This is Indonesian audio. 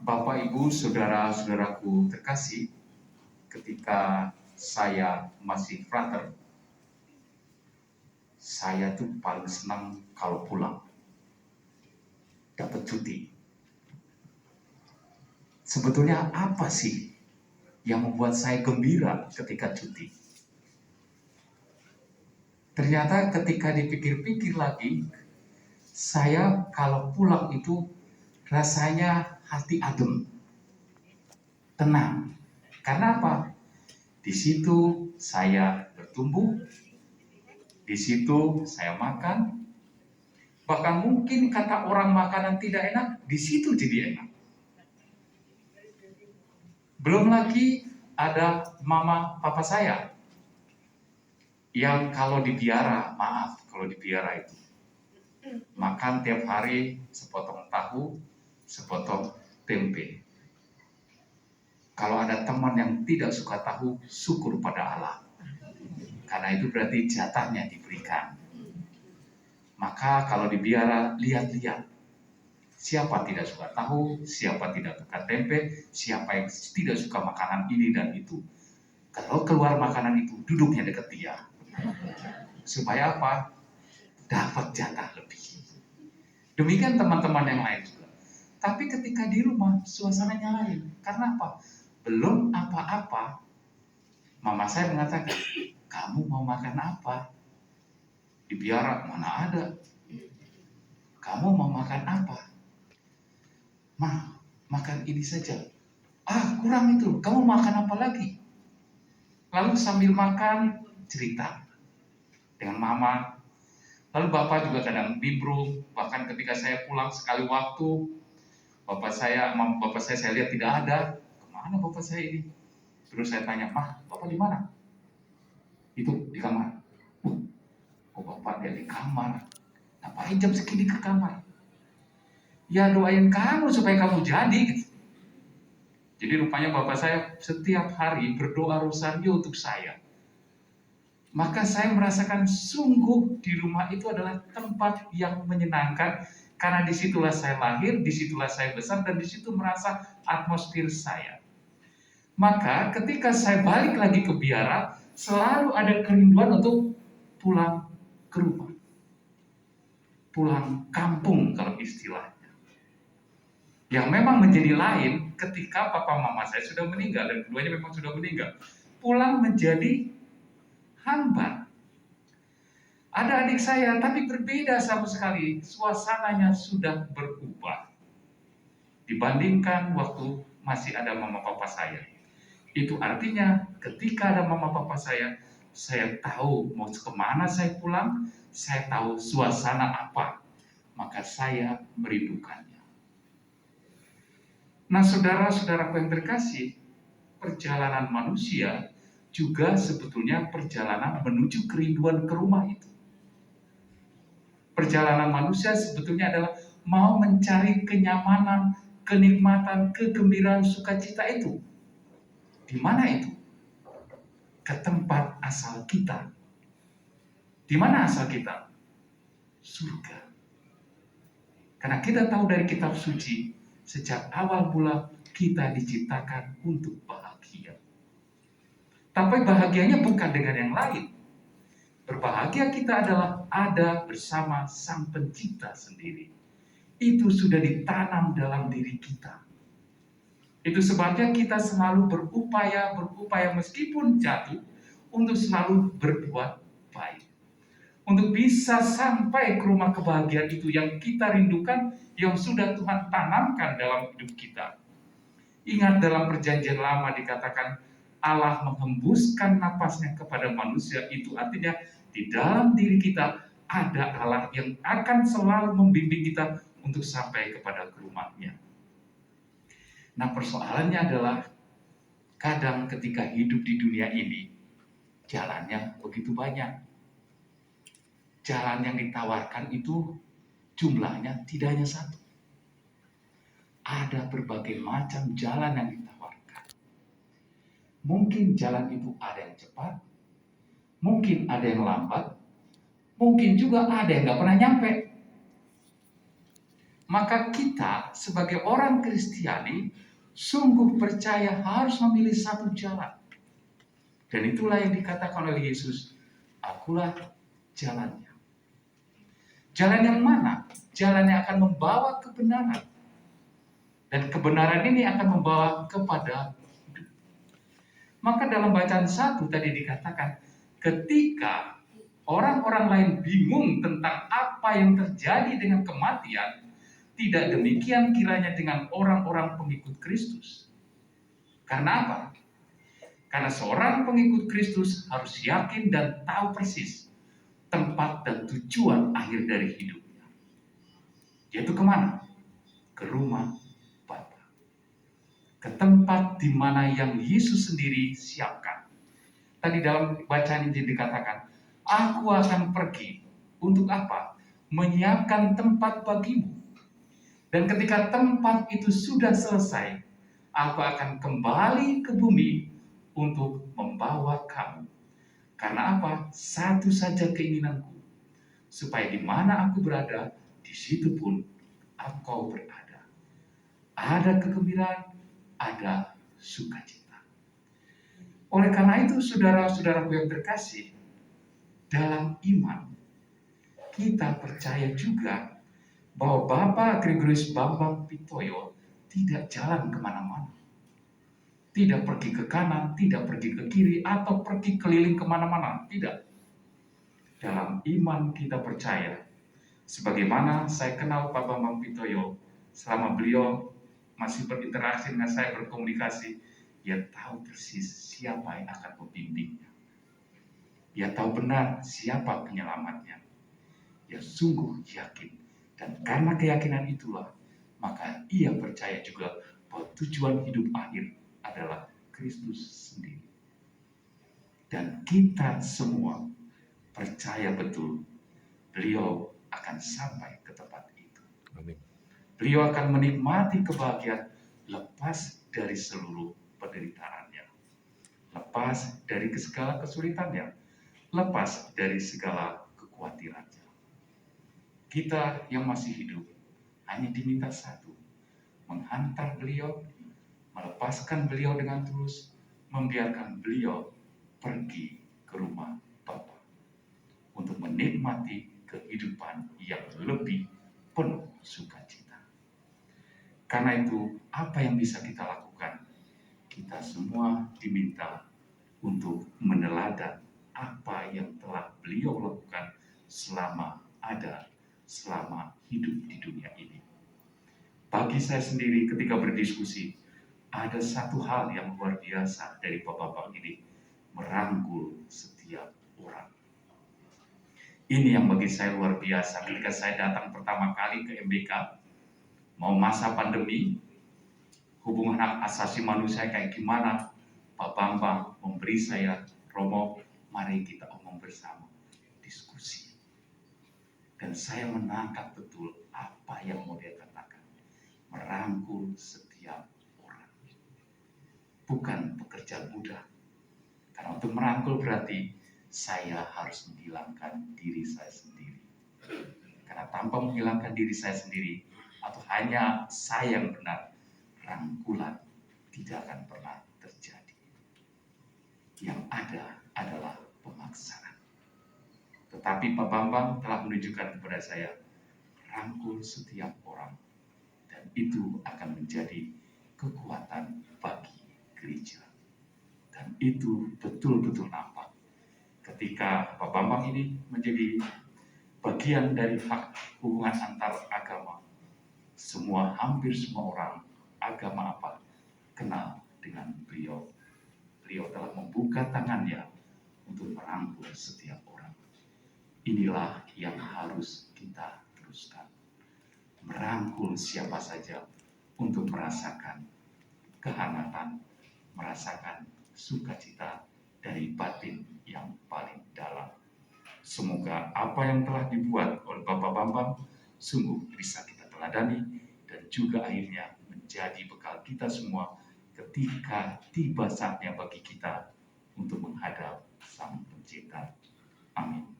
Bapak, Ibu, saudara-saudaraku terkasih, ketika saya masih frater, saya tuh paling senang kalau pulang, dapat cuti. Sebetulnya apa sih yang membuat saya gembira ketika cuti? Ternyata ketika dipikir-pikir lagi, saya kalau pulang itu rasanya hati adem, tenang. Karena apa? Di situ saya bertumbuh, di situ saya makan, bahkan mungkin kata orang makanan tidak enak, di situ jadi enak. Belum lagi ada mama papa saya yang kalau dipiara, maaf kalau dipiara itu, makan tiap hari sepotong tahu, sepotong tempe. Kalau ada teman yang tidak suka tahu, syukur pada Allah. Karena itu berarti jatahnya diberikan. Maka kalau dipiara, lihat-lihat. Siapa tidak suka tahu, siapa tidak suka tempe, siapa yang tidak suka makanan ini dan itu. Kalau keluar makanan itu, duduknya dekat dia. Supaya apa? Dapat jatah lebih. Demikian teman-teman yang lain juga. Tapi ketika di rumah, suasananya lain. Karena apa? Belum apa-apa, mama saya mengatakan, kamu mau makan apa? Dipiara, mana ada? Kamu mau makan apa? Mah, makan ini saja. Ah, kurang itu. Kamu makan apa lagi? Lalu sambil makan, cerita dengan mama. Lalu bapak juga kadang nimbrung. Bahkan ketika saya pulang sekali waktu, bapak saya lihat tidak ada. Kemana bapak saya ini? Terus saya tanya, Mah, bapak di mana? Itu di kamar. Oh, bapak dia di kamar. Ngapain jam segini ke kamar? Ya doain kamu supaya kamu jadi. Gitu. Jadi rupanya bapak saya setiap hari berdoa rosario untuk saya. Maka saya merasakan sungguh di rumah itu adalah tempat yang menyenangkan. Karena disitulah saya lahir, disitulah saya besar, dan disitu merasa atmosfer saya. Maka ketika saya balik lagi ke biara, selalu ada kerinduan untuk pulang ke rumah. Pulang kampung kalau istilahnya. Yang memang menjadi lain ketika papa mama saya sudah meninggal, dan keduanya memang sudah meninggal. Pulang menjadi hambar. Ada adik saya, tapi berbeda sama sekali. Suasananya sudah berubah. Dibandingkan waktu masih ada mama papa saya. Itu artinya ketika ada mama papa saya tahu mau kemana saya pulang, saya tahu suasana apa, maka saya merindukannya. Nah, saudara-saudaraku yang terkasih, perjalanan manusia juga sebetulnya perjalanan menuju kerinduan ke rumah itu. Perjalanan manusia sebetulnya adalah mau mencari kenyamanan, kenikmatan, kegembiraan, sukacita itu. Di mana itu? Ke tempat asal kita. Di mana asal kita? Surga. Karena kita tahu dari kitab suci, sejak awal mula kita diciptakan untuk bahagia. Tapi bahagianya bukan dengan yang lain. Berbahagia kita adalah ada bersama Sang Pencipta sendiri. Itu sudah ditanam dalam diri kita. Itu sebabnya kita selalu berupaya meskipun jatuh untuk selalu berbuat baik. Untuk bisa sampai ke rumah kebahagiaan itu yang kita rindukan, yang sudah Tuhan tanamkan dalam hidup kita. Ingat dalam perjanjian lama dikatakan Allah menghembuskan napasnya kepada manusia, itu artinya di dalam diri kita ada Allah yang akan selalu membimbing kita untuk sampai kepada rumahnya. Nah, persoalannya adalah kadang ketika hidup di dunia ini, jalannya begitu banyak. Jalan yang ditawarkan itu jumlahnya tidak hanya satu. Ada berbagai macam jalan yang ditawarkan. Mungkin jalan itu ada yang cepat, mungkin ada yang lambat, mungkin juga ada yang nggak pernah nyampe. Maka kita sebagai orang Kristiani sungguh percaya harus memilih satu jalan. Dan itulah yang dikatakan oleh Yesus, akulah jalannya. Jalan yang mana? Jalan yang akan membawa kebenaran. Dan kebenaran ini akan membawa kepada hidup. Maka dalam bacaan 1 tadi dikatakan, ketika orang-orang lain bingung tentang apa yang terjadi dengan kematian, tidak demikian kiranya dengan orang-orang pengikut Kristus. Karena apa? Karena seorang pengikut Kristus harus yakin dan tahu persis tempat dan tujuan akhir dari hidupnya. Yaitu kemana? Ke rumah Bapa. Ke tempat di mana yang Yesus sendiri siapkan. Tadi dalam bacaan ini dikatakan, aku akan pergi. Untuk apa? Menyiapkan tempat bagimu. Dan ketika tempat itu sudah selesai, aku akan kembali ke bumi untuk membawa kamu. Karena apa? Satu saja keinginanku, supaya di mana aku berada, di situ pun engkau berada. Ada kegembiraan, ada sukacita. Oleh karena itu, saudara-saudaraku yang terkasih, dalam iman, kita percaya juga bahwa Bapak Gregorius Bambang Pitoyo tidak jalan kemana-mana. Tidak pergi ke kanan, tidak pergi ke kiri, atau pergi keliling kemana-mana. Tidak. Dalam iman kita percaya, sebagaimana saya kenal Pak Bambang Pitoyo, selama beliau masih berinteraksi dengan saya, berkomunikasi, dia tahu persis siapa yang akan membimbingnya. Dia tahu benar siapa penyelamatnya. Dia sungguh yakin. Dan karena keyakinan itulah, maka ia percaya juga bahwa tujuan hidup akhir adalah Kristus sendiri. Dan kita semua percaya betul beliau akan sampai ke tempat itu. Amin. Beliau akan menikmati kebahagiaan lepas dari seluruh penderitaannya, lepas dari segala kesulitannya, lepas dari segala kekhawatirannya. Kita yang masih hidup hanya diminta satu, menghantar beliau, melepaskan beliau dengan tulus, membiarkan beliau pergi ke rumah Bapa untuk menikmati kehidupan yang lebih penuh sukacita. Karena itu, apa yang bisa kita lakukan? Kita semua diminta untuk meneladan apa yang telah beliau lakukan selama hidup di dunia ini. Bagi saya sendiri ketika berdiskusi, ada satu hal yang luar biasa dari bapak-bapak ini, merangkul setiap orang. Ini yang bagi saya luar biasa ketika saya datang pertama kali ke MBK, mau masa pandemi, hubungan hak asasi manusia kayak gimana, Pak Bambang memberi saya, Romo, mari kita omong bersama, diskusi. Dan saya menangkap betul apa yang mau dia katakan, merangkul setiap orang. Bukan pekerjaan mudah. Karena untuk merangkul berarti saya harus menghilangkan diri saya sendiri. Karena tanpa menghilangkan diri saya sendiri, atau hanya saya yang benar, rangkulan tidak akan pernah terjadi. Yang ada adalah pemaksaan. Tetapi Pak Bambang telah menunjukkan kepada saya, rangkul setiap orang. Dan itu akan menjadi kekuatan bagi gereja. Dan itu betul-betul nampak ketika Pak Bambang ini menjadi bagian dari hak hubungan antar agama. Hampir semua orang, agama apa, kenal dengan beliau. Beliau telah membuka tangannya untuk merangkul setiap orang. Inilah yang harus kita teruskan. Merangkul siapa saja untuk merasakan kehangatan, merasakan sukacita dari batin yang paling dalam. Semoga apa yang telah dibuat oleh Bapak Bambang sungguh bisa kita teladani dan juga akhirnya menjadi bekal kita semua ketika tiba saatnya bagi kita untuk menghadap Sang Pencipta. Amin.